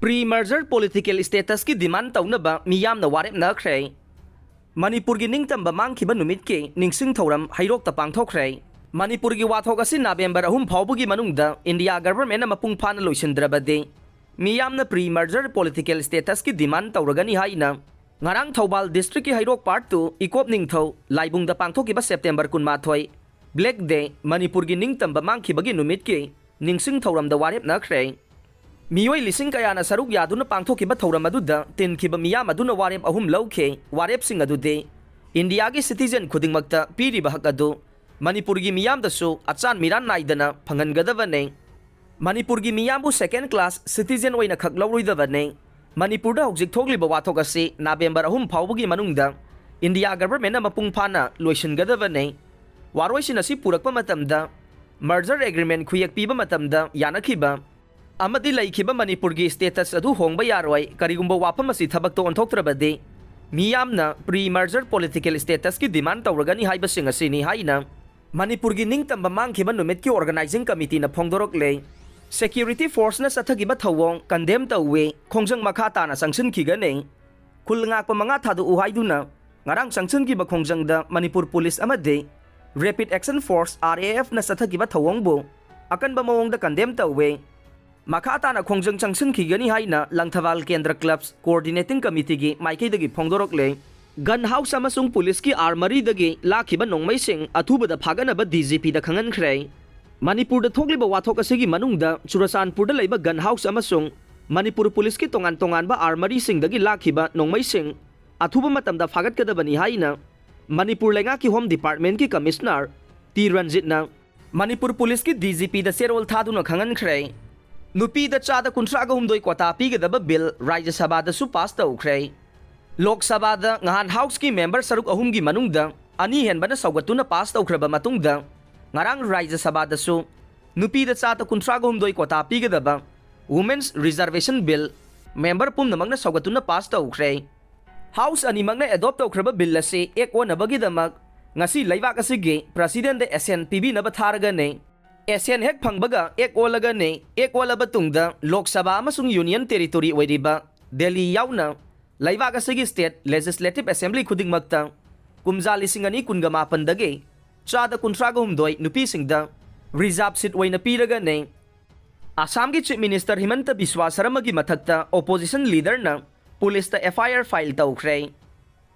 Pre-merger political status की demand तौनबा मियामना वारेपनख्रे Manipur की निंगतंबा मांगखिबा नुमित के निंगसिंग थौरम हैरोक्ता पांगथोखरे मणिपुर की वाथोक असि नवेंबर 3 फाउबगी मनुंगदा इंडिया गवर्नमेंट मपुंग फाना लोइसिंद्रबदे मियामना प्री-मर्जर पॉलिटिकल स्टेटस की डिमांड तौरगनी हाइना ngarang Thobal district की हैरोक पार्ट 2 इकोप निंगथौ लाइबुंगदा पांगथोकिबा सेप्टेम्बर 18 ब्लैक डे मणिपुर की निंगतंबा मांगखिबगी नुमित के निंगसिंग थौरमदा वारेपनख्रे मियोई लिसिंग कयाना सरुक यादुना पांगथोकिबा थौरम अदुदा तिनखिबा मियाम अदुना वारेप अहुम लौखे वारेपसिंग अदुदे इंडिया की सिटीजन खुदिंगमक्ता पीरिबा हक अदु मणिपुर की मियामदसु अचान मिरान नाइदना फंगनगदबने मणिपुर की मियामबु सेकेंड क्लास सिटीजन ओइना खक लौरोइदबने मणिपुरदा हौजिक थोगलिबा वाथोक असि नवेंबर 3 फाउबगी मनुंगदा इंडिया गवर्नमेंट मपुंग फाना लोइसिनगदबने वारोइसिन असि पुरकपा मतमदा मर्जर एग्रीमेंट खुयक पीबा मतमदा यानखिबा अमदी लैखिबा मणिपुर की स्टेटस अदु होंगबा यारोय करिगुंबा वाफम असि थबकतो ओंथोक्त्रबदे मियामना प्री मर्जर पॉलिटिकल स्टेटस की डिमांड तौरगनी हाइबसिंग असिनी हाइना मणिपुर की निंगतंबा मांगखिबा नुमित की ऑर्गेनाइजिंग कमिटी ना फोंदोरकले सेक्यूरिटी फोर्स ना सथगिबा थौवों कंडेम तौवे खोंजंग मखा ताना संगसिनखिगने खुलंगाकपा मंगा थादु उहाइदुना ngarang संगसिनखिबा खोंजंगदा मणिपुर पुलिस अमदे रैपिड एक्शन फोर्स RAF ना सथगिबा थौवोंबो अकनबा मवोंगदा कंडेम तौवे मखा ताना खोंजंग संगसिनखिगनी हाइना लंगथवाल केंद्र क्लब्स कोऑर्डिनेटिंग कमिटी की माइकैदगी फोंदोरकले गन हाउस अमसुंग पुलिस की आर्मरी दगी लाखिबा नोंगमैसिंग अथुबदा फागनबा DGP दा खंगनख्रे मणिपुर दा थोगलिबा वाथोक असिगी मनुंगदा चुराचानपुर दा लैबा गन हाउस अमसुंग मणिपुर पुलिस की तोंगान तोंगानबा आर्मरी सिंग दगी लाखिबा नोंगमैसिंग अथुबा मतमदा फागतगदबनी हाइना मणिपुर लेंगा की होम डिपार्टमेंट की कमिश्नर टी रंजितना मणिपुर पुलिस की DGP दा सेरोल थादुना खंगनख्रे नुपी दा चादा 138 कोटा पीगदबा बिल राज्य सभा दसु पास तौख्रे लोक सभा दा nghan हाउस की मेंबर सरुक अहुम की मनुंगदा अनि हेनबना सौगतुना पास तौख्रबा मतुंगदा ngarang राज्य सभा दसु नुपी दा चादा 138 कोटा पीगदबा वुमेन्स रिजर्वेशन बिल मेंबर पुमनमंगना सौगतुना पास तौख्रे हाउस अनिमंगना एडॉप्ट तौख्रबा बिल असे एक ओनबगीदमक ngasi लैबाक असिगे प्रेसिडेंट दा SN पीबी नबा थारगने SN हेक फंगबगा एक ओलगने एक ओलबा तुंगदा लोक सभा अमसुंग यूनियन टेरिटोरी ओइरिबा दिल्ली याउना लैबाक असिगी स्टेट लेजिस्लेटिव असेंबली खुदिंगमक्ता कुमजा लिसिंग अनि कुनगा मापनदगे चादा 138 नुपीसिंगदा रिजर्व सीट ओइना पीरगने आसाम की चीफ मिनिस्टर हिमंत बिस्वा शर्मा की मथक्ता ओपोजिशन लीडर ना पुलिस दा FIR फाइल तौख्रे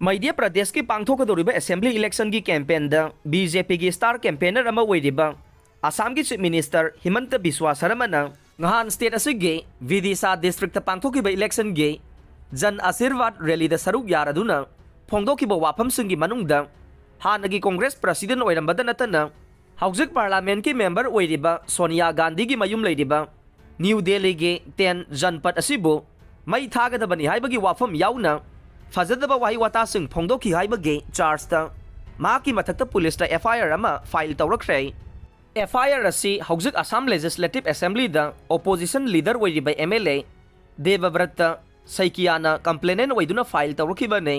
मध्य प्रदेश की पांगथोकदोरिबा असेंबली इलेक्शन की कैंपेन दा BJP की स्टार कैंपेनर अमा ओइरिबा आसाम की चीफ मिनिस्टर हिमंत बिस्वा शर्मा ना nghan स्टेट असिगे विदिशा डिस्ट्रिक्ट पांगथोकिबा इलेक्शन गे जन आशीर्वाद रैली दा सरुक यारदुना फोंदोकिबा वाफमसिंगी मनुंगदा हानगी कांग्रेस प्रेसिडेंट ओइरंबदा नतना हौजिक पार्लियामेंट की मेंबर ओइरिबा सोनिया गांधी की मयुम लैरिबा न्यू दिल्ली के 10 जनपद असिबो मई थागदबनी हाइबगी वाफम याउना फजदबा वाहि वातासिंग फोंदोकी हाइबगे चार्जता माकी मथक्ता पुलिस दा FIR अमा फाइल तौरख्रे FIR असी हौजिक आसाम लेजिस्लेटिव असेंबली दा ओपोजिशन लीडर ओइरिबा MLA देवव्रत सैकियाना कंप्लेनेंट ओइदुना फाइल तौरखिबने